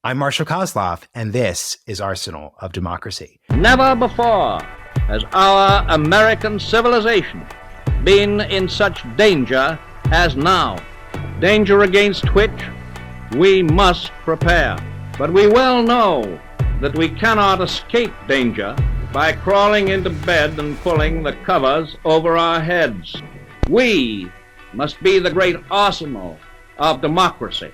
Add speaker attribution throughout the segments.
Speaker 1: I'm Marshall Kozlov, and this is Arsenal of Democracy.
Speaker 2: Never before has our American civilization been in such danger as now. Danger against which we must prepare. But we well know that we cannot escape danger by crawling into bed and pulling the covers over our heads. We must be the great arsenal of democracy.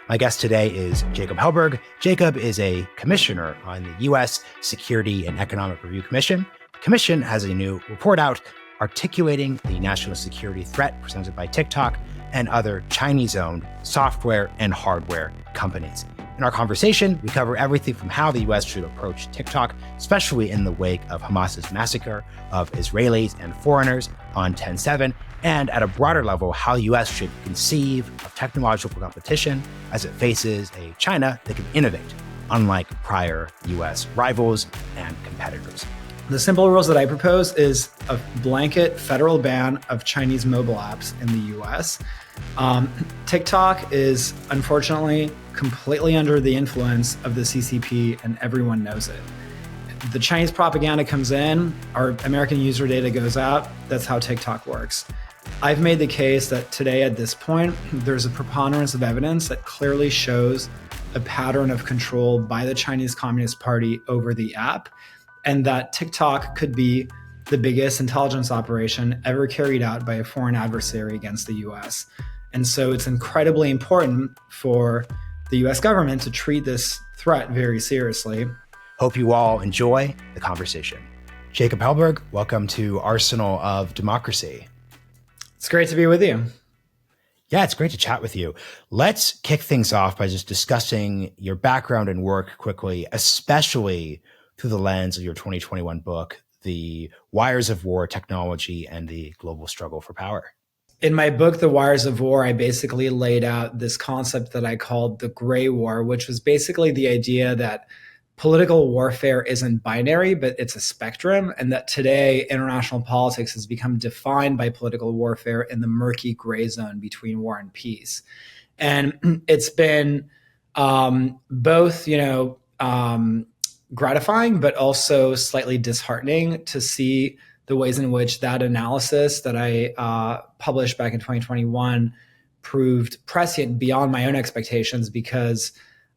Speaker 1: My guest today is Jacob Helberg. Jacob is a commissioner on the U.S. Security and Economic Review Commission. The commission has a new report out articulating the national security threat presented by TikTok and other Chinese-owned software and hardware companies. In our conversation, we cover everything from how the U.S. should approach TikTok, especially in the wake of Hamas's massacre of Israelis and foreigners on 10/7, and at a broader level, how the U.S. should conceive of technological competition as it faces a China that can innovate, unlike prior U.S. rivals and competitors.
Speaker 3: The simple rules that I propose is a blanket federal ban of Chinese mobile apps in the U.S. TikTok is unfortunately completely under the influence of the CCP, and everyone knows it. The Chinese propaganda comes in, our American user data goes out. That's how TikTok works. I've made the case that today, at this point, there's a preponderance of evidence that clearly shows a pattern of control by the Chinese Communist Party over the app, and that TikTok could be the biggest intelligence operation ever carried out by a foreign adversary against the US. And so it's incredibly important for the US government to treat this threat very seriously.
Speaker 1: Hope you all enjoy the conversation. Jacob Helberg, welcome to Arsenal of Democracy.
Speaker 3: It's great to be with you.
Speaker 1: Yeah, it's great to chat with you. Let's kick things off by just discussing your background and work quickly, especially through the lens of your 2021 book, The Wires of War, Technology and the Global Struggle for Power.
Speaker 3: In my book, The Wires of War, I basically laid out this concept that I called the gray war, which was basically the idea that political warfare isn't binary, but it's a spectrum, and that today international politics has become defined by political warfare in the murky gray zone between war and peace. And it's been both, gratifying, but also slightly disheartening to see the ways in which that analysis that I published back in 2021 proved prescient beyond my own expectations, because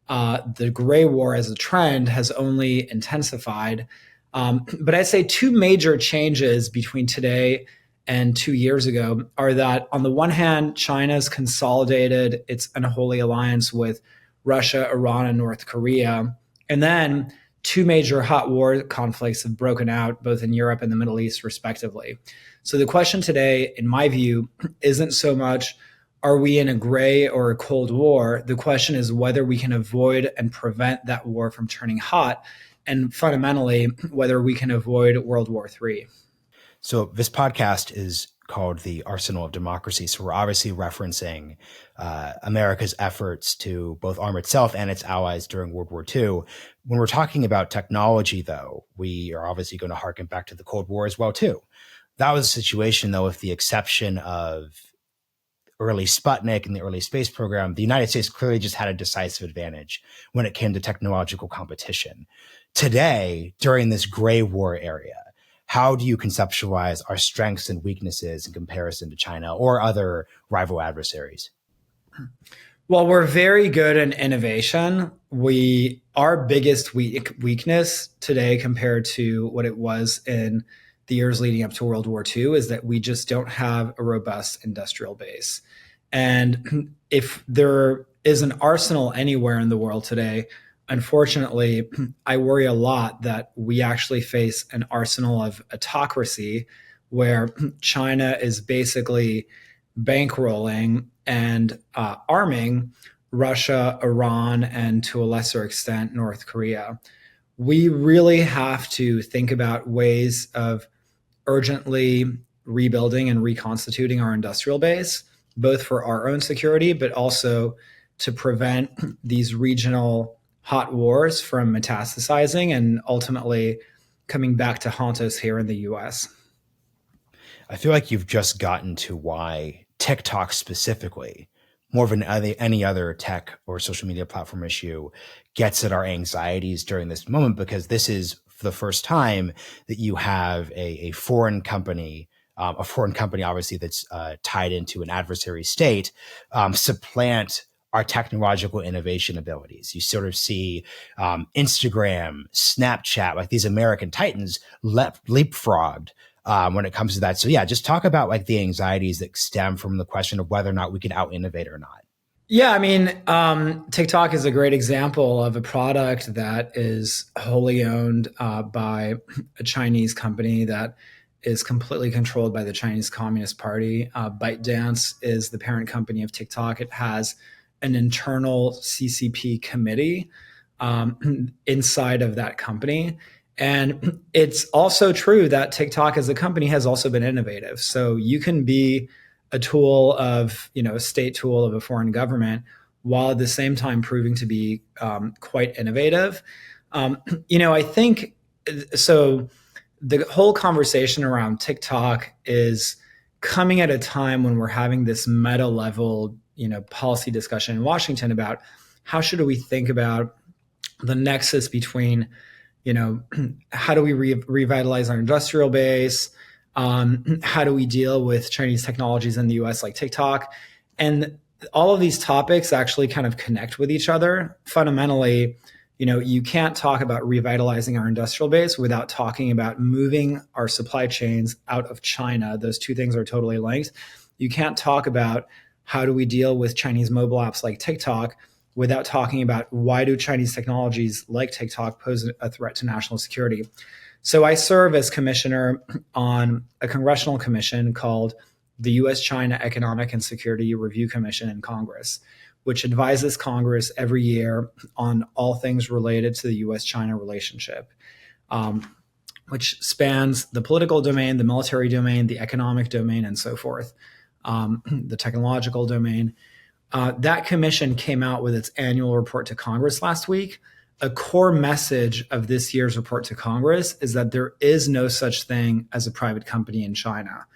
Speaker 3: the gray war as a trend has only intensified. But I'd say two major changes between today and 2 years ago are that, on the one hand, China's consolidated its unholy alliance with Russia, Iran, and North Korea. And then two major hot war conflicts have broken out both in Europe and the Middle East, respectively. So the question today, in my view, isn't so much, are we in a gray or a cold war? The question is whether we can avoid and prevent that war from turning hot, and fundamentally, whether we can avoid World War III.
Speaker 1: So this podcast is called The Arsenal of Democracy. So we're obviously referencing America's efforts to both arm itself and its allies during World War II. When we're talking about technology, though, we are obviously going to harken back to the Cold War as well, too. That was a situation, though, with the exception of early Sputnik and the early space program, the United States clearly just had a decisive advantage when it came to technological competition. Today, during this gray war area, how do you conceptualize our strengths and weaknesses in comparison to China or other rival adversaries?
Speaker 3: Well, we're very good in innovation. Our biggest weakness today compared to what it was in the years leading up to World War II is that we just don't have a robust industrial base. And if there is an arsenal anywhere in the world today, unfortunately, I worry a lot that we actually face an arsenal of autocracy where China is basically bankrolling and arming Russia, Iran, and to a lesser extent, North Korea. We really have to think about ways of urgently rebuilding and reconstituting our industrial base, both for our own security, but also to prevent these regional hot wars from metastasizing and ultimately coming back to haunt us here in the US.
Speaker 1: I feel like you've just gotten to why TikTok specifically more than any other tech or social media platform issue gets at our anxieties during this moment, because this is the first time that you have a foreign company, obviously that's tied into an adversary state, supplant our technological innovation abilities. You sort of see Instagram, Snapchat, like these American titans leapfrogged when it comes to that. So yeah, just talk about like the anxieties that stem from the question of whether or not we can out innovate or not.
Speaker 3: Yeah, I mean, TikTok is a great example of a product that is wholly owned by a Chinese company that is completely controlled by the Chinese Communist Party. ByteDance is the parent company of TikTok. It has an internal CCP committee inside of that company. And it's also true that TikTok as a company has also been innovative. So you can be a tool of, a state tool of a foreign government, while at the same time proving to be quite innovative. I think so. The whole conversation around TikTok is coming at a time when we're having this meta level, policy discussion in Washington about how should we think about the nexus between, how do we revitalize our industrial base? How do we deal with Chinese technologies in the US like TikTok? And all of these topics actually kind of connect with each other. Fundamentally, you can't talk about revitalizing our industrial base without talking about moving our supply chains out of China. Those two things are totally linked. You can't talk about how do we deal with Chinese mobile apps like TikTok without talking about why do Chinese technologies like TikTok pose a threat to national security. So I serve as commissioner on a congressional commission called the U.S.-China Economic and Security Review Commission in Congress, which advises Congress every year on all things related to the U.S.-China relationship, which spans the political domain, the military domain, the economic domain, and so forth, the technological domain. That commission came out with its annual report to Congress last week. A core message of this year's report to Congress is that there is no such thing as a private company in China.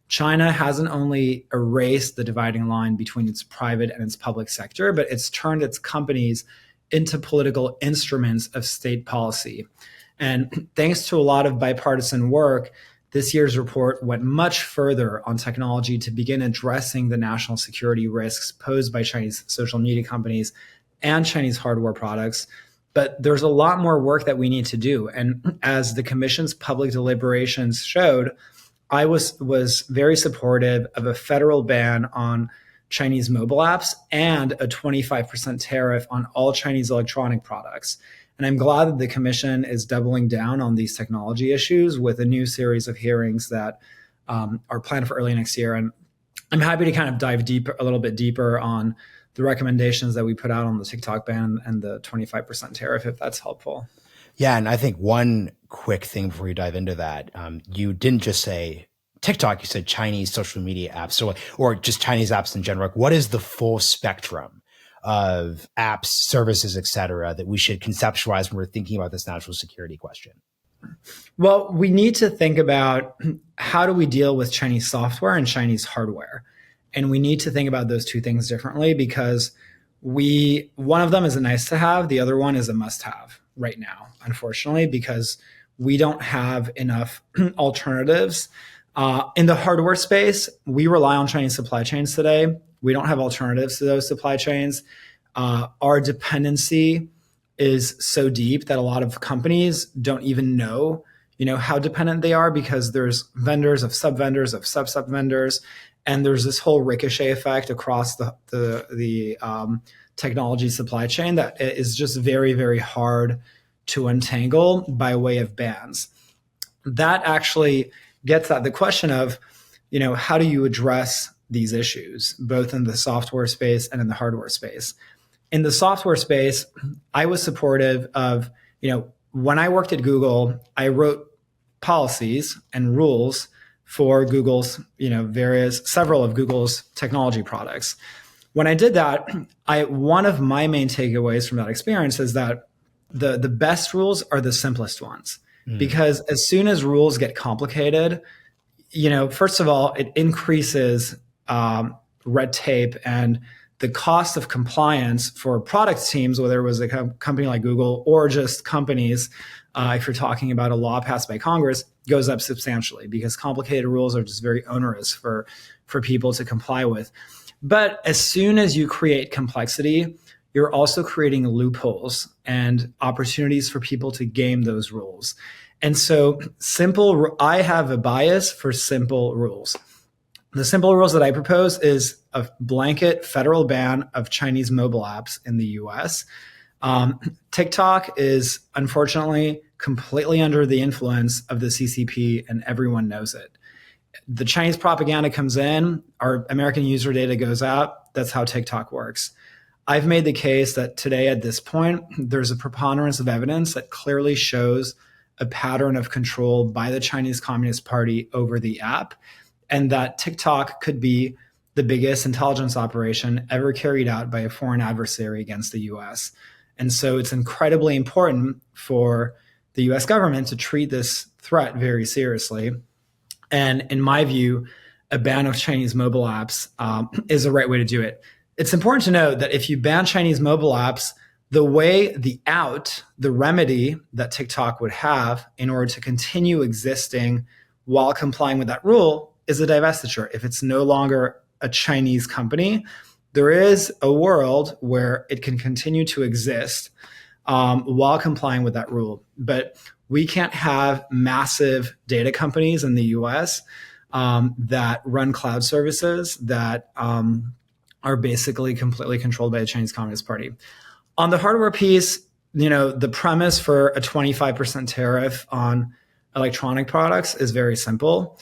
Speaker 3: China hasn't only erased the dividing line between its private and its public sector, but it's turned its companies into political instruments of state policy. And thanks to a lot of bipartisan work, this year's report went much further on technology to begin addressing the national security risks posed by Chinese social media companies and Chinese hardware products. But there's a lot more work that we need to do. And as the commission's public deliberations showed, I was very supportive of a federal ban on Chinese mobile apps and a 25% tariff on all Chinese electronic products. And I'm glad that the commission is doubling down on these technology issues with a new series of hearings that are planned for early next year. And I'm happy to kind of dive a little bit deeper on the recommendations that we put out on the TikTok ban and the 25% tariff, if that's helpful.
Speaker 1: Yeah, and I think one quick thing before you dive into that, you didn't just say TikTok, you said Chinese social media apps, so or just Chinese apps in general. What is the full spectrum of apps, services, et cetera, that we should conceptualize when we're thinking about this national security question?
Speaker 3: Well, we need to think about how do we deal with Chinese software and Chinese hardware. And we need to think about those two things differently, because one of them is a nice to have, the other one is a must have right now, unfortunately, because we don't have enough alternatives. In the hardware space, we rely on Chinese supply chains today. We don't have alternatives to those supply chains. Our dependency is so deep that a lot of companies don't even know, how dependent they are, because there's vendors of sub-vendors of sub-sub-vendors. And there's this whole ricochet effect across the technology supply chain that is just very, very hard to untangle by way of bans. That actually gets at the question of, how do you address these issues, both in the software space and in the hardware space? In the software space, I was supportive of, when I worked at Google, I wrote policies and rules for Google's, several of Google's technology products. When I did that, one of my main takeaways from that experience is that the best rules are the simplest ones. Because as soon as rules get complicated, first of all, it increases red tape and the cost of compliance for product teams, whether it was a company like Google or just companies, if you're talking about a law passed by Congress, goes up substantially because complicated rules are just very onerous for people to comply with. But as soon as you create complexity, you're also creating loopholes and opportunities for people to game those rules. And so I have a bias for simple rules. The simple rules that I propose is a blanket federal ban of Chinese mobile apps in the US. TikTok is unfortunately completely under the influence of the CCP, and everyone knows it. The Chinese propaganda comes in, our American user data goes out. That's how TikTok works. I've made the case that today, at this point, there's a preponderance of evidence that clearly shows a pattern of control by the Chinese Communist Party over the app, and that TikTok could be the biggest intelligence operation ever carried out by a foreign adversary against the US. And so it's incredibly important for the US government to treat this threat very seriously. And in my view, a ban of Chinese mobile apps is the right way to do it. It's important to note that if you ban Chinese mobile apps, the remedy that TikTok would have in order to continue existing while complying with that rule is a divestiture. If it's no longer a Chinese company, there is a world where it can continue to exist while complying with that rule. But we can't have massive data companies in the US that run cloud services that are basically completely controlled by the Chinese Communist Party. On the hardware piece, the premise for a 25% tariff on electronic products is very simple.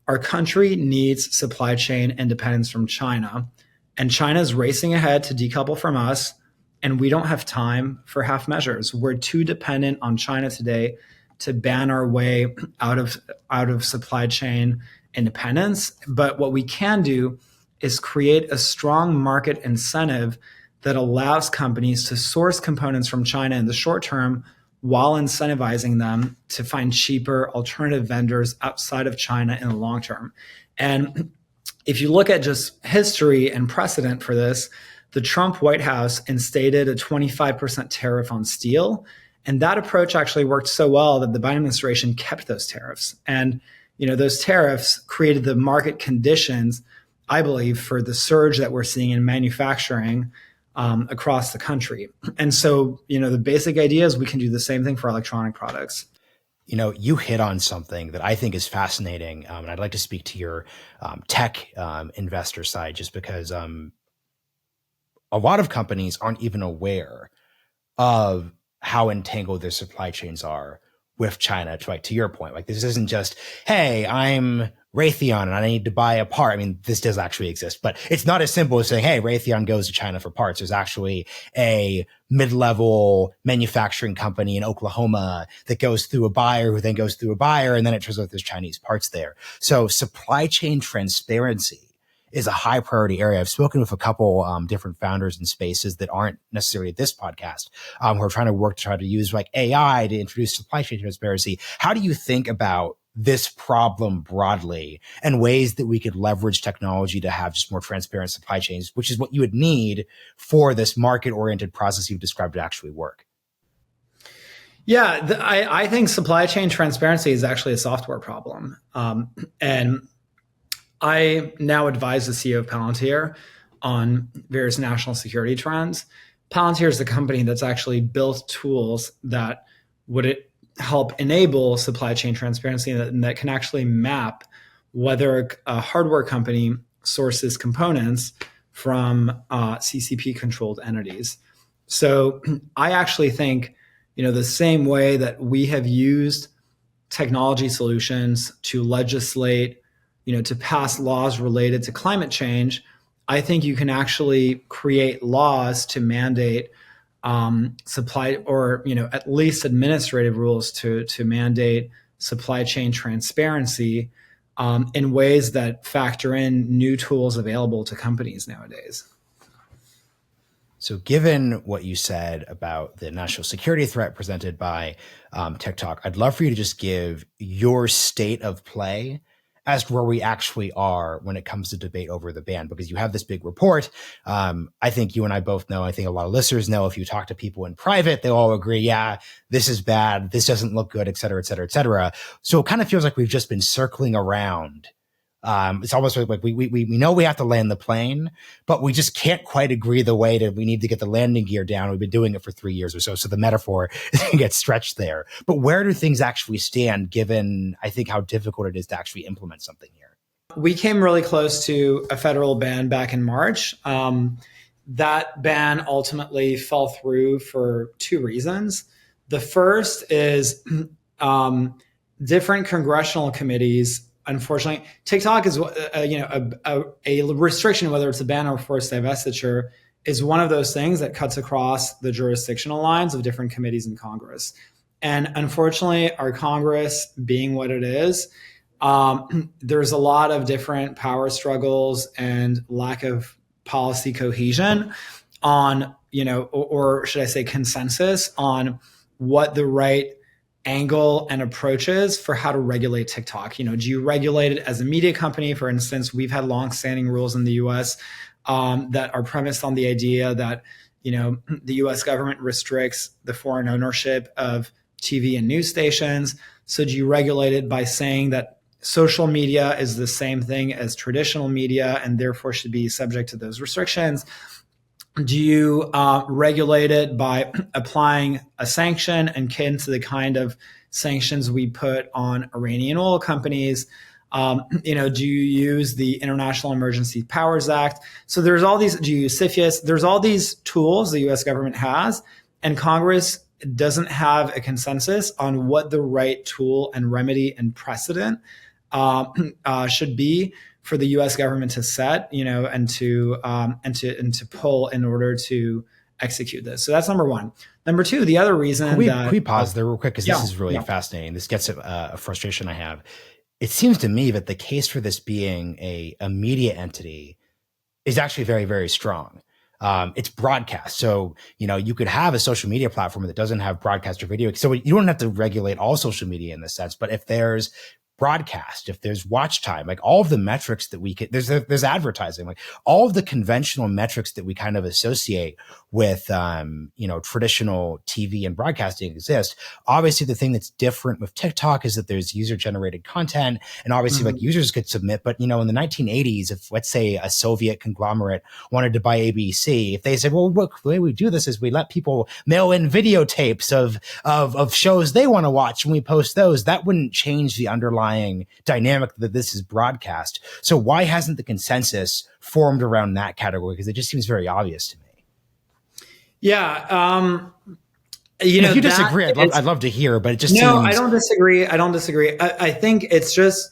Speaker 3: Our country needs supply chain independence from China, and China is racing ahead to decouple from us, and we don't have time for half measures. We're too dependent on China today to ban our way out of supply chain independence. But what we can do is create a strong market incentive that allows companies to source components from China in the short term while incentivizing them to find cheaper alternative vendors outside of China in the long term. And if you look at just history and precedent for this, the Trump White House instated a 25% tariff on steel. And that approach actually worked so well that the Biden administration kept those tariffs. And those tariffs created the market conditions, I believe, for the surge that we're seeing in manufacturing across the country. And so, the basic idea is we can do the same thing for electronic products.
Speaker 1: You hit on something that I think is fascinating, and I'd like to speak to your tech investor side, just because a lot of companies aren't even aware of how entangled their supply chains are with China. To your point, this isn't just, hey, I'm Raytheon and I need to buy a part. I mean, this does actually exist, but it's not as simple as saying, hey, Raytheon goes to China for parts. There's actually a mid-level manufacturing company in Oklahoma that goes through a buyer who then goes through a buyer, and then it turns out there's Chinese parts there. So supply chain transparency is a high priority area. I've spoken with a couple different founders in spaces that aren't necessarily this podcast, who are trying to use AI to introduce supply chain transparency. How do you think about this problem broadly and ways that we could leverage technology to have just more transparent supply chains, which is what you would need for this market-oriented process you've described to actually work?
Speaker 3: Yeah, I think supply chain transparency is actually a software problem. And I now advise the CEO of Palantir on various national security trends. Palantir is the company that's actually built tools that would help enable supply chain transparency and that can actually map whether a hardware company sources components from CCP-controlled entities. So I actually think, the same way that we have used technology solutions to legislate, to pass laws related to climate change, I think you can actually create laws to mandate supply, or at least administrative rules to mandate supply chain transparency in ways that factor in new tools available to companies nowadays.
Speaker 1: So given what you said about the national security threat presented by TikTok, I'd love for you to just give your state of play as to where we actually are when it comes to debate over the ban, because you have this big report. I think you and I both know, I think a lot of listeners know, if you talk to people in private, they all agree, yeah, this is bad, this doesn't look good, et cetera, et cetera, et cetera. So it kind of feels like we've just been circling around. It's almost like we know we have to land the plane, but we just can't quite agree the way that we need to get the landing gear down. We've been doing it for 3 years or so. So the metaphor gets stretched there. But where do things actually stand, given, I think, how difficult it is to actually implement something here?
Speaker 3: We came really close to a federal ban back in March. That ban ultimately fell through for two reasons. The first is different congressional committees. Unfortunately, TikTok is a restriction, whether it's a ban or forced divestiture, is one of those things that cuts across the jurisdictional lines of different committees in Congress. And unfortunately, our Congress being what it is, there's a lot of different power struggles and lack of policy cohesion on, or should I say consensus on what the right angle and approaches for how to regulate TikTok. Do you regulate it as a media company? For instance, we've had longstanding rules in the US that are premised on the idea that, the US government restricts the foreign ownership of TV and news stations. So do you regulate it by saying that social media is the same thing as traditional media and therefore should be subject to those restrictions? Do you regulate it by applying a sanction akin to the kind of sanctions we put on Iranian oil companies? Do you use the International Emergency Powers Act? So there's all these, do you use CFIUS? There's all these tools the US government has, and Congress doesn't have a consensus on what the right tool and remedy and precedent should be for the U.S. government to set, and to pull in order to execute this. So that's number one. Number two, the other reason
Speaker 1: can we pause there real quick, because this is really fascinating. This gets a frustration I have. It seems to me that the case for this being a media entity is actually very, very strong. It's broadcast. So, you could have a social media platform that doesn't have broadcast or video. So you don't have to regulate all social media in this sense, but if there's broadcast, if there's watch time, like all of the metrics that we could, there's advertising, like all of the conventional metrics that we kind of associate with, traditional TV and broadcasting exist. Obviously, the thing that's different with TikTok is that there's user generated content, and obviously like users could submit, but in the 1980s, if let's say a Soviet conglomerate wanted to buy ABC, if they said, well, look, the way we do this is we let people mail in videotapes of shows they want to watch and we post those, that wouldn't change the underlying dynamic that this is broadcast. So why hasn't the consensus formed around that category? Because it just seems very obvious to me.
Speaker 3: Yeah.
Speaker 1: If you disagree, I'd love to hear, but it just seems...
Speaker 3: No, I don't disagree. I think it's just,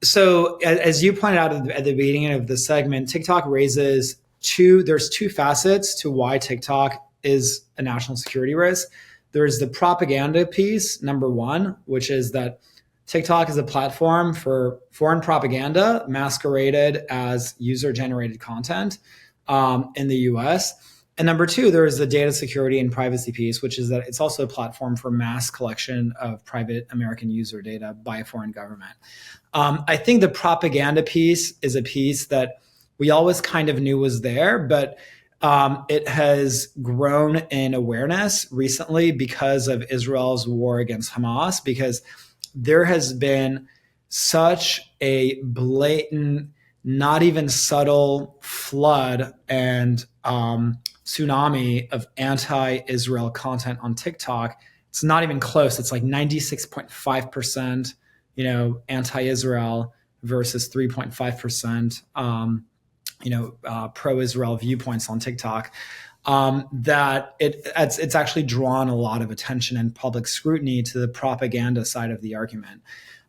Speaker 3: so as you pointed out at the beginning of the segment, TikTok raises there's two facets to why TikTok is a national security risk. There's the propaganda piece, number one, which is that TikTok is a platform for foreign propaganda masqueraded as user-generated content in the US. And number two, there is the data security and privacy piece, which is that it's also a platform for mass collection of private American user data by a foreign government. I think the propaganda piece is a piece that we always kind of knew was there, but it has grown in awareness recently because of Israel's war against Hamas, because there has been such a blatant, not even subtle flood and tsunami of anti-Israel content on TikTok. It's not even close. It's like 96.5%, anti-Israel versus 3.5%, pro-Israel viewpoints on TikTok. That it's actually drawn a lot of attention and public scrutiny to the propaganda side of the argument.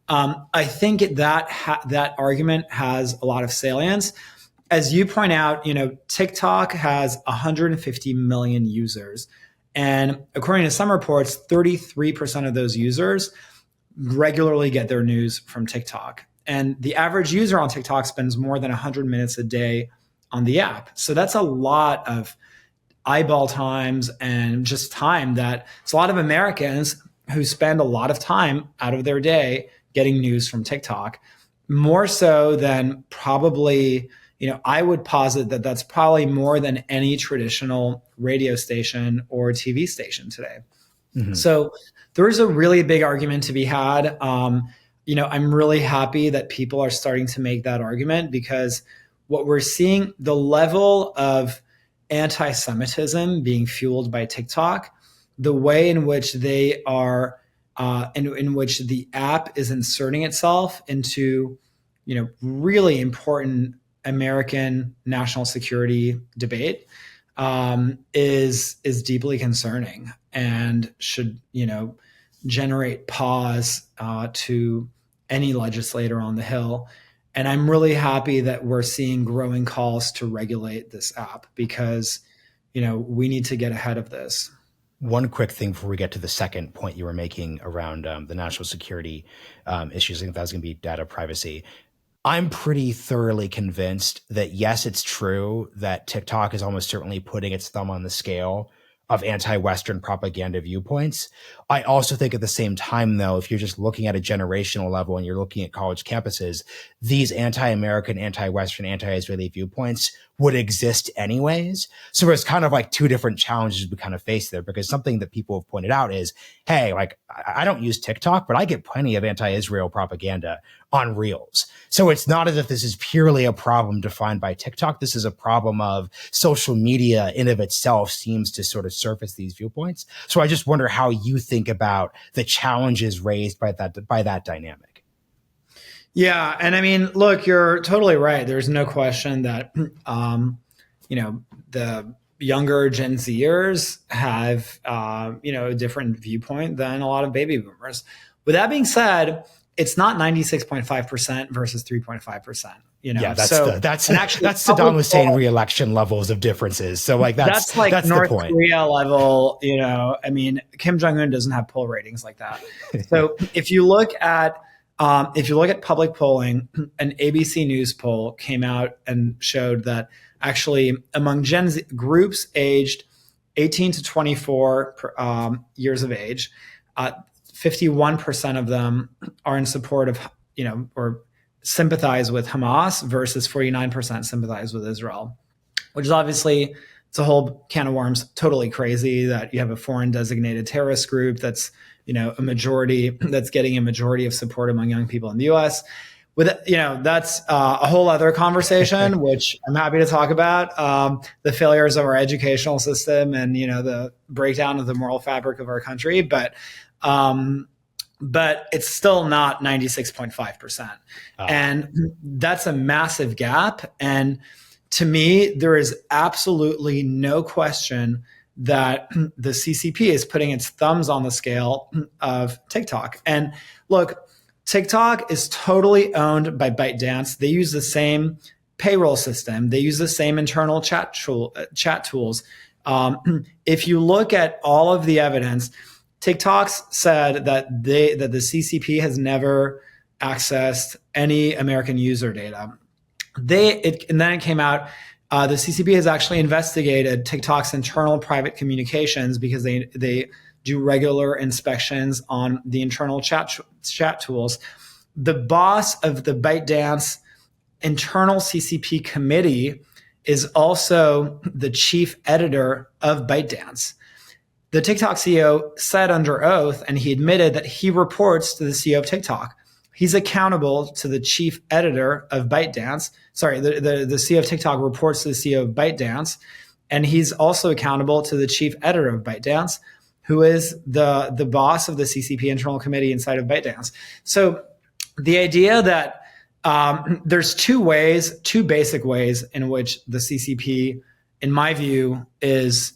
Speaker 3: I think that argument has a lot of salience. As you point out, TikTok has 150 million users. And according to some reports, 33% of those users regularly get their news from TikTok. And the average user on TikTok spends more than 100 minutes a day on the app. So that's a lot of eyeball times and just time that it's a lot of Americans who spend a lot of time out of their day getting news from TikTok. more so than probably, I would posit that that's probably more than any traditional radio station or TV station today. Mm-hmm. So there is a really big argument to be had. I'm really happy that people are starting to make that argument, because what we're seeing, the level of anti-Semitism being fueled by TikTok, the way in which they are, in which the app is inserting itself into, really important American national security debate, is deeply concerning and should, generate pause to any legislator on the Hill. And I'm really happy that we're seeing growing calls to regulate this app, because, we need to get ahead of this.
Speaker 1: One quick thing before we get to the second point you were making around the national security issues, I think that was going to be data privacy. I'm pretty thoroughly convinced that, yes, it's true that TikTok is almost certainly putting its thumb on the scale of anti-Western propaganda viewpoints. I also think at the same time, though, if you're just looking at a generational level and you're looking at college campuses, these anti-American, anti-Western, anti-Israeli viewpoints would exist anyways. So it's kind of like two different challenges we kind of face there, because something that people have pointed out is, hey, like, I don't use TikTok, but I get plenty of anti-Israel propaganda on Reels. So it's not as if this is purely a problem defined by TikTok. This is a problem of social media in of itself seems to sort of surface these viewpoints. So I just wonder how you think about the challenges raised by that dynamic.
Speaker 3: Yeah. And I mean, look, you're totally right. There's no question that, the younger Gen Zers have, a different viewpoint than a lot of baby boomers. With that being said, it's not 96.5% versus 3.5%.
Speaker 1: Yeah, that's Saddam Hussein re-election levels of differences. So like that's
Speaker 3: like North
Speaker 1: the point.
Speaker 3: Korea level. I mean, Kim Jong-un doesn't have poll ratings like that. So if you look at public polling, an ABC News poll came out and showed that actually among Gen Z groups aged 18 to 24 years of age, 51% of them are in support of, or sympathize with Hamas versus 49% sympathize with Israel, which is obviously, it's a whole can of worms, totally crazy that you have a foreign designated terrorist group that's, that's getting a majority of support among young people in the US. That's a whole other conversation, which I'm happy to talk about, the failures of our educational system and, the breakdown of the moral fabric of our country. But it's still not 96.5%. And that's a massive gap. And to me, there is absolutely no question that the CCP is putting its thumbs on the scale of TikTok. And look, TikTok is totally owned by ByteDance. They use the same payroll system. They use the same internal chat tools. If you look at all of the evidence, TikTok's said that the CCP has never accessed any American user data. And then it came out, the CCP has actually investigated TikTok's internal private communications because they do regular inspections on the internal chat tools. The boss of the ByteDance internal CCP committee is also the chief editor of ByteDance. The TikTok CEO said under oath, and he admitted that he reports to the CEO of TikTok. He's accountable to the chief editor of ByteDance. Sorry, the CEO of TikTok reports to the CEO of ByteDance, and he's also accountable to the chief editor of ByteDance, who is the boss of the CCP internal committee inside of ByteDance. So the idea that there's two basic ways in which the CCP, in my view, is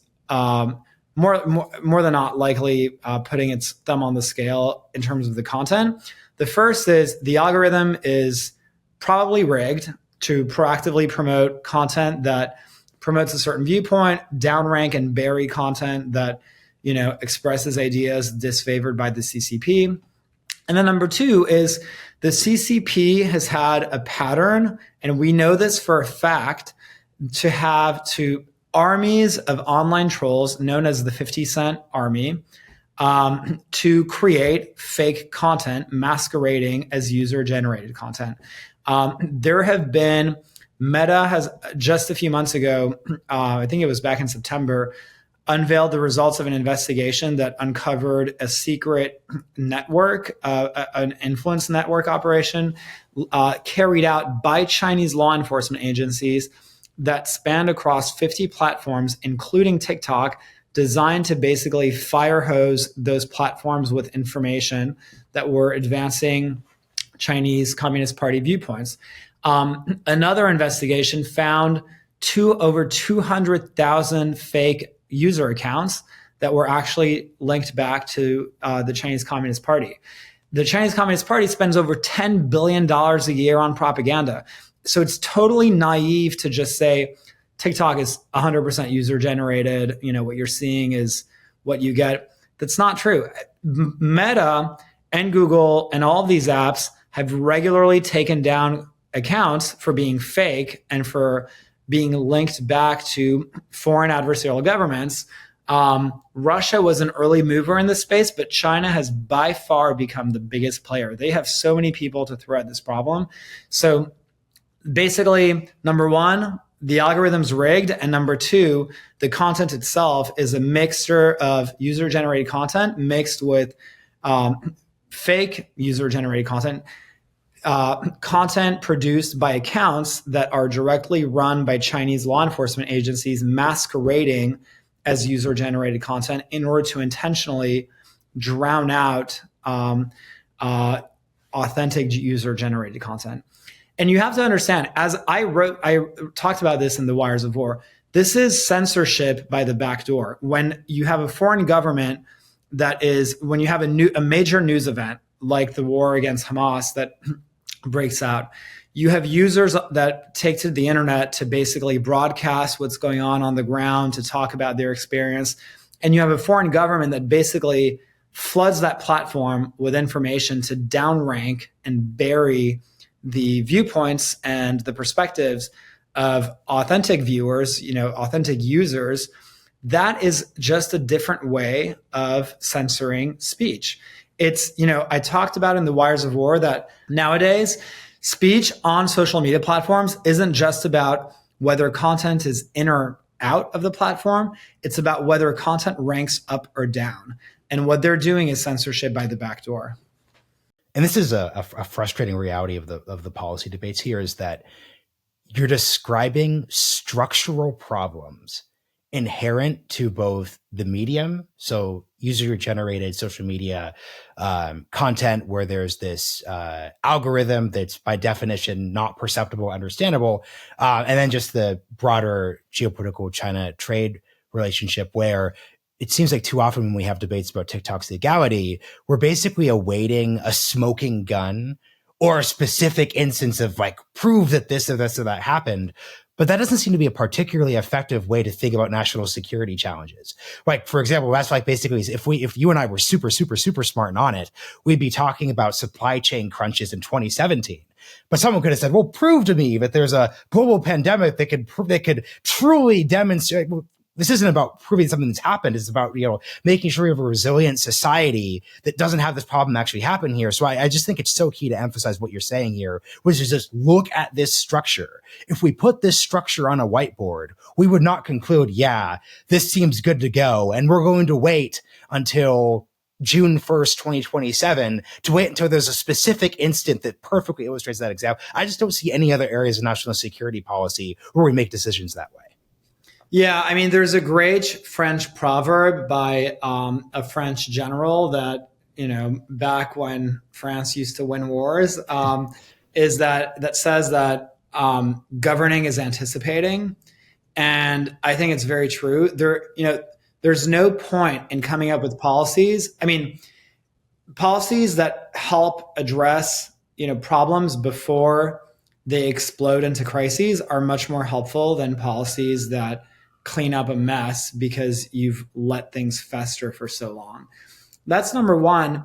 Speaker 3: more than not likely putting its thumb on the scale in terms of the content. The first is the algorithm is probably rigged to proactively promote content that promotes a certain viewpoint, downrank and bury content that expresses ideas disfavored by the CCP. And then number two is the CCP has had a pattern, and we know this for a fact, to armies of online trolls known as the 50 Cent Army to create fake content masquerading as user-generated content. There have been, Meta has just a few months ago, I think it was back in September, unveiled the results of an investigation that uncovered a secret network, an influence network operation carried out by Chinese law enforcement agencies that spanned across 50 platforms, including TikTok, designed to basically fire hose those platforms with information that were advancing Chinese Communist Party viewpoints. Another investigation found over 200,000 fake user accounts that were actually linked back to the Chinese Communist Party. The Chinese Communist Party spends over $10 billion a year on propaganda. So it's totally naive to just say TikTok is 100% user generated. What you're seeing is what you get. That's not true. Meta and Google and all of these apps have regularly taken down accounts for being fake and for being linked back to foreign adversarial governments. Russia was an early mover in this space, but China has by far become the biggest player. They have so many people to thread this problem. So basically, number one, the algorithm's rigged, and number two, the content itself is a mixture of user-generated content mixed with fake user-generated content, content produced by accounts that are directly run by Chinese law enforcement agencies masquerading as user-generated content in order to intentionally drown out authentic user-generated content. And you have to understand, as I talked about this in The Wires of War, this is censorship by the back door. When you have a foreign government when you have a major news event like the war against Hamas that breaks out, you have users that take to the internet to basically broadcast what's going on the ground, to talk about their experience. And you have a foreign government that basically floods that platform with information to downrank and bury the viewpoints and the perspectives of authentic viewers, authentic users. That is just a different way of censoring speech. It's, I talked about in The Wires of War that nowadays speech on social media platforms isn't just about whether content is in or out of the platform. It's about whether content ranks up or down. And what they're doing is censorship by the back door.
Speaker 1: And this is a frustrating reality of the policy debates here, is that you're describing structural problems inherent to both the medium, so user-generated social media content where there's this algorithm that's by definition not perceptible, understandable, and then just the broader geopolitical China trade relationship where it seems like too often when we have debates about TikTok's legality, we're basically awaiting a smoking gun or a specific instance of prove that this or this or that happened. But that doesn't seem to be a particularly effective way to think about national security challenges. For example, that's basically if you and I were super, super, super smart and on it, we'd be talking about supply chain crunches in 2017. But someone could have said, well, prove to me that there's a global pandemic that could truly demonstrate. This isn't about proving something that's happened. It's about, making sure we have a resilient society that doesn't have this problem actually happen here. So I just think it's so key to emphasize what you're saying here, which is just look at this structure. If we put this structure on a whiteboard, we would not conclude, this seems good to go. And we're going to wait until June 1st, 2027 to wait until there's a specific instant that perfectly illustrates that example. I just don't see any other areas of national security policy where we make decisions that way.
Speaker 3: Yeah, there's a great French proverb by a French general that, back when France used to win wars, is that says that governing is anticipating. And I think it's very true. There's no point in coming up with policies. Policies that help address, problems before they explode into crises are much more helpful than policies that clean up a mess because you've let things fester for so long. That's number one.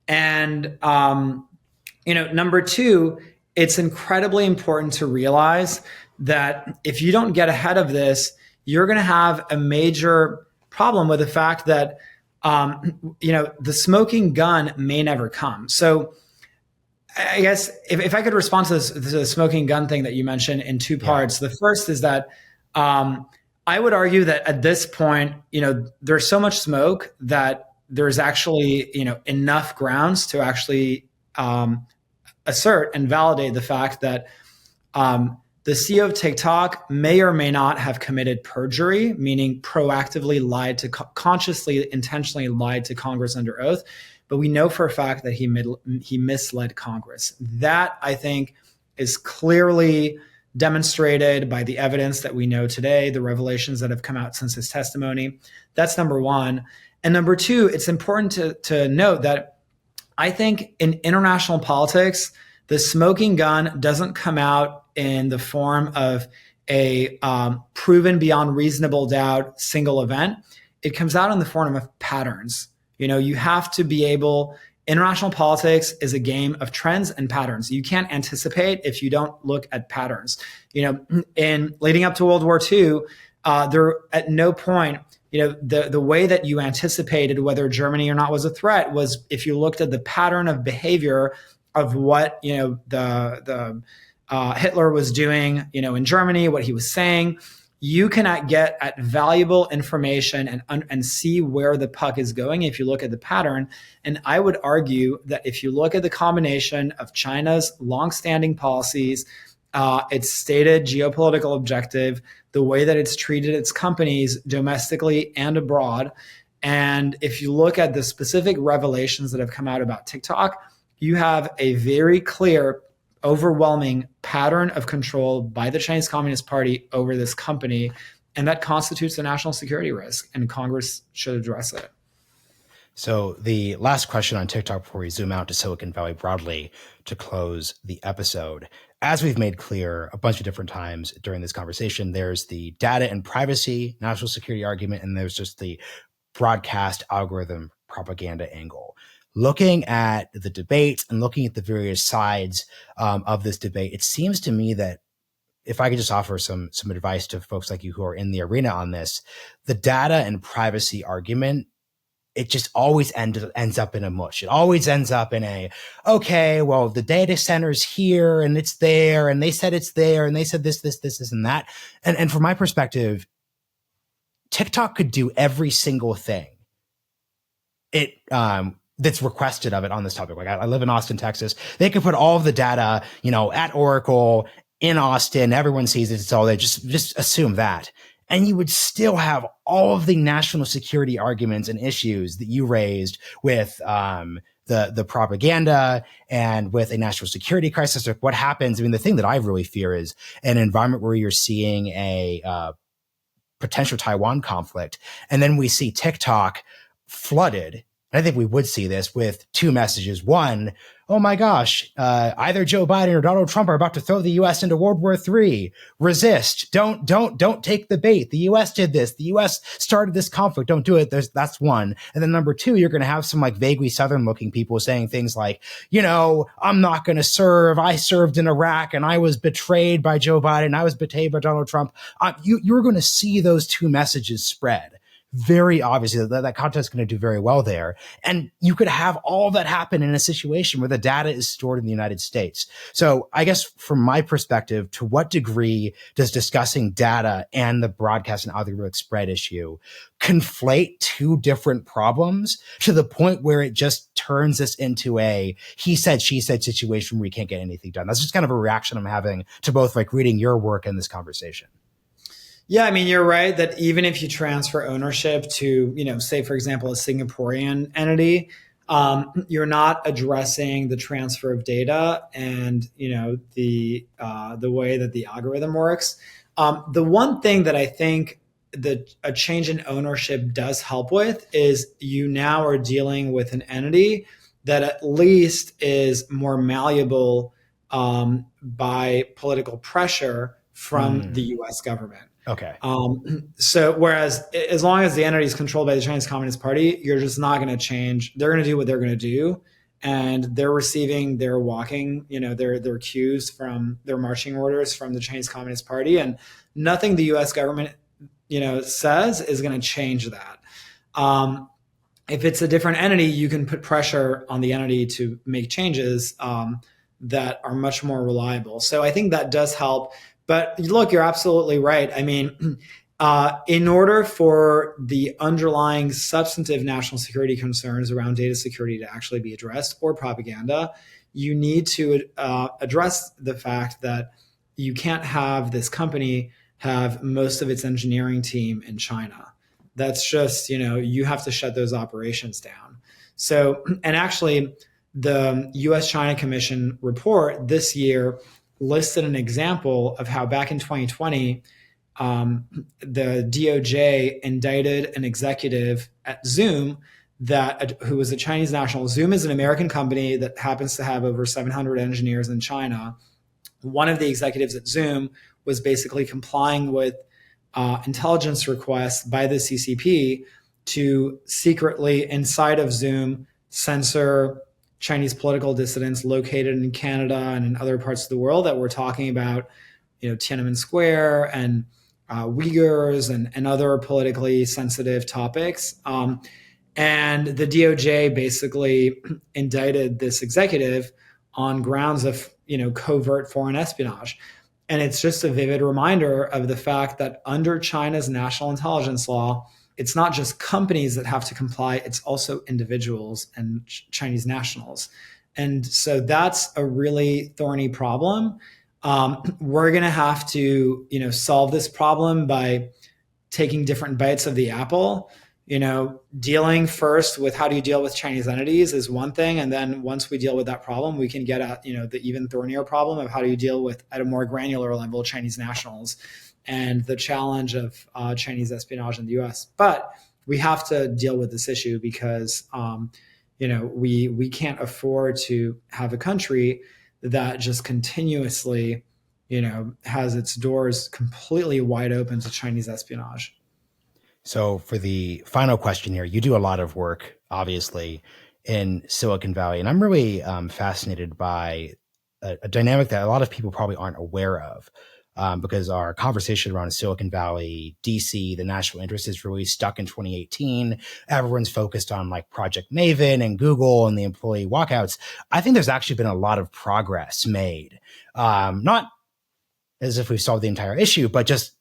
Speaker 3: And, number two, it's incredibly important to realize that if you don't get ahead of this, you're going to have a major problem with the fact that the smoking gun may never come. So I guess if I could respond to the smoking gun thing that you mentioned in two parts. The first is that I would argue that at this point, there's so much smoke that there's actually, enough grounds to actually assert and validate the fact that the CEO of TikTok may or may not have committed perjury, meaning proactively lied to, consciously, intentionally lied to Congress under oath. But we know for a fact that he misled Congress. That, I think, is clearly demonstrated by the evidence that we know today, the revelations that have come out since his testimony. That's number one. And number two, it's important to note that I think in international politics, the smoking gun doesn't come out in the form of a proven beyond reasonable doubt single event. It comes out in the form of patterns. You have to be able, international politics is a game of trends and patterns. You can't anticipate if you don't look at patterns. In leading up to World War II, there at no point, the way that you anticipated whether Germany or not was a threat was if you looked at the pattern of behavior of what, the Hitler was doing, in Germany, what he was saying. You cannot get at valuable information and see where the puck is going if you look at the pattern. And I would argue that if you look at the combination of China's longstanding policies, its stated geopolitical objective, the way that it's treated its companies domestically and abroad, and if you look at the specific revelations that have come out about TikTok, you have a very clear, overwhelming pattern of control by the Chinese Communist Party over this company, and that constitutes a national security risk, and Congress should address it.
Speaker 1: So the last question on TikTok before we zoom out to Silicon Valley broadly to close the episode. As we've made clear a bunch of different times during this conversation, there's the data and privacy national security argument, and there's just the broadcast algorithm propaganda angle. Looking at the debate and looking at the various sides of this debate, it seems to me that if I could just offer some advice to folks like you who are in the arena on this, the data and privacy argument, it just always ends up in a mush. It always ends up in okay, well, the data center's here and it's there and they said it's there and they said this, and that. And from my perspective, TikTok could do every single thing that's requested of it on this topic. Like I live in Austin, Texas. They could put all of the data, at Oracle in Austin. Everyone sees it. It's all there. Just assume that. And you would still have all of the national security arguments and issues that you raised with the propaganda and with a national security crisis. Like what happens? I mean, the thing that I really fear is an environment where you're seeing a potential Taiwan conflict. And then we see TikTok flooded. And I think we would see this with two messages. One, oh my gosh, either Joe Biden or Donald Trump are about to throw the U.S. into World War III. Resist. Don't take the bait. The U.S. did this. The U.S. started this conflict. Don't do it. That's one. And then number two, you're going to have some like vaguely Southern looking people saying things like, I'm not going to serve. I served in Iraq and I was betrayed by Joe Biden. I was betrayed by Donald Trump. You're going to see those two messages spread. Very obviously that content is going to do very well there. And you could have all that happen in a situation where the data is stored in the United States. So I guess from my perspective, to what degree does discussing data and the broadcast and algorithmic spread issue conflate two different problems to the point where it just turns this into a he said, she said situation where we can't get anything done? That's just kind of a reaction I'm having to both like reading your work and this conversation.
Speaker 3: Yeah, I mean, you're right that even if you transfer ownership to, say, for example, a Singaporean entity, you're not addressing the transfer of data and, the way that the algorithm works. The one thing that I think that a change in ownership does help with is you now are dealing with an entity that at least is more malleable by political pressure from the U.S. government.
Speaker 1: Okay.
Speaker 3: So whereas as long as the entity is controlled by the Chinese Communist Party, you're just not going to change. They're going to do what they're going to do. And they're receiving their their cues from their marching orders from the Chinese Communist Party. And nothing the U.S. government, says is going to change that. if it's a different entity, you can put pressure on the entity to make changes that are much more reliable. So I think that does help. But look, you're absolutely right. I mean, in order for the underlying substantive national security concerns around data security to actually be addressed, or propaganda, you need to address the fact that you can't have this company have most of its engineering team in China. That's just, you have to shut those operations down. So, and actually, the US-China Commission report this year listed an example of how back in 2020, the DOJ indicted an executive at Zoom who was a Chinese national. Zoom is an American company that happens to have over 700 engineers in China. One of the executives at Zoom was basically complying with intelligence requests by the CCP to secretly, inside of Zoom, censor Chinese political dissidents located in Canada and in other parts of the world that we're talking about, Tiananmen Square and Uyghurs and other politically sensitive topics. And the DOJ basically indicted this executive on grounds of, covert foreign espionage. And it's just a vivid reminder of the fact that under China's national intelligence law, it's not just companies that have to comply, it's also individuals and Chinese nationals. And so that's a really thorny problem. We're going to have to, solve this problem by taking different bites of the apple. Dealing first with how do you deal with Chinese entities is one thing. And then once we deal with that problem, we can get at, the even thornier problem of how do you deal with, at a more granular level, Chinese nationals and the challenge of Chinese espionage in the US. But we have to deal with this issue because, we can't afford to have a country that just continuously, has its doors completely wide open to Chinese espionage.
Speaker 1: So for the final question here, you do a lot of work, obviously, in Silicon Valley, and I'm really fascinated by a dynamic that a lot of people probably aren't aware of, because our conversation around Silicon Valley, DC, the national interest is really stuck in 2018. Everyone's focused on like Project Maven and Google and the employee walkouts. I think there's actually been a lot of progress made, not as if we've solved the entire issue, but just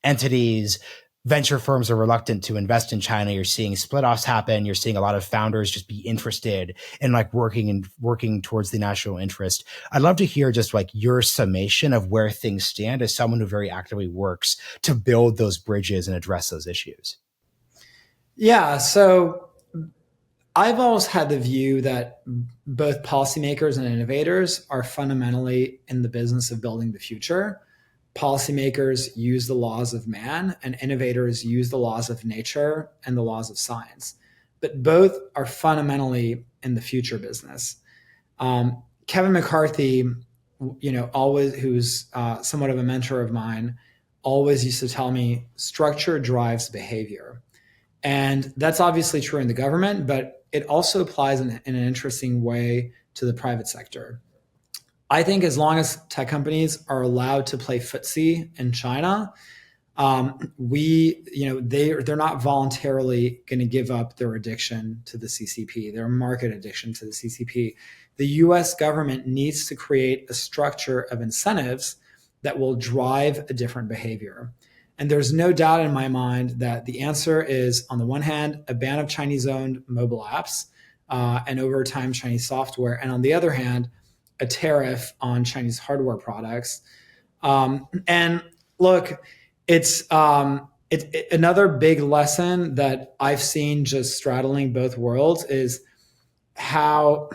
Speaker 1: entities, venture firms are reluctant to invest in China. You're seeing split offs happen. You're seeing a lot of founders just be interested in like working towards the national interest. I'd love to hear just like your summation of where things stand as someone who very actively works to build those bridges and address those issues.
Speaker 3: Yeah. So I've always had the view that both policymakers and innovators are fundamentally in the business of building the future. Policymakers use the laws of man and innovators use the laws of nature and the laws of science, but both are fundamentally in the future business. Kevin McCarthy, always, who's somewhat of a mentor of mine, always used to tell me structure drives behavior. And that's obviously true in the government, but it also applies in an interesting way to the private sector. I think as long as tech companies are allowed to play footsie in China, they're not voluntarily going to give up their addiction to the CCP, their market addiction to the CCP. The US government needs to create a structure of incentives that will drive a different behavior. And there's no doubt in my mind that the answer is, on the one hand, a ban of Chinese-owned mobile apps and over time Chinese software, and on the other hand, a tariff on Chinese hardware products. And look, it's another big lesson that I've seen just straddling both worlds is how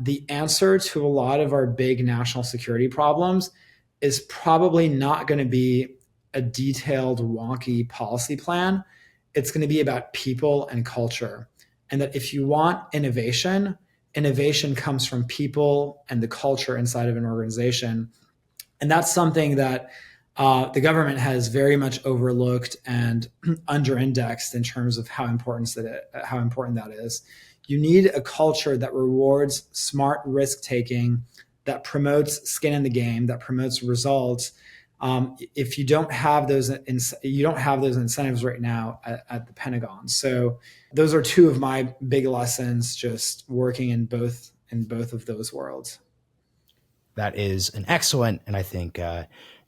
Speaker 3: the answer to a lot of our big national security problems is probably not going to be a detailed, wonky policy plan. It's going to be about people and culture. And that if you want innovation comes from people and the culture inside of an organization. And that's something that the government has very much overlooked and under-indexed in terms of how important that is. You need a culture that rewards smart risk-taking, that promotes skin in the game, that promotes results. If you don't have those incentives right now at the Pentagon. So those are two of my big lessons, just working in both of those worlds.
Speaker 1: That is an excellent and I think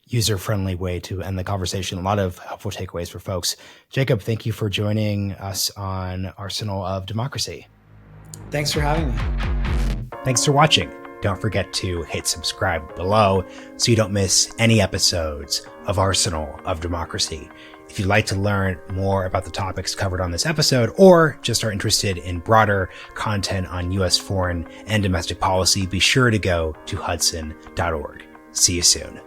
Speaker 1: user-friendly way to end the conversation. A lot of helpful takeaways for folks. Jacob, thank you for joining us on Arsenal of Democracy.
Speaker 3: Thanks for having me.
Speaker 1: Thanks for watching. Don't forget to hit subscribe below so you don't miss any episodes of Arsenal of Democracy. If you'd like to learn more about the topics covered on this episode, or just are interested in broader content on U.S. foreign and domestic policy, be sure to go to hudson.org. See you soon.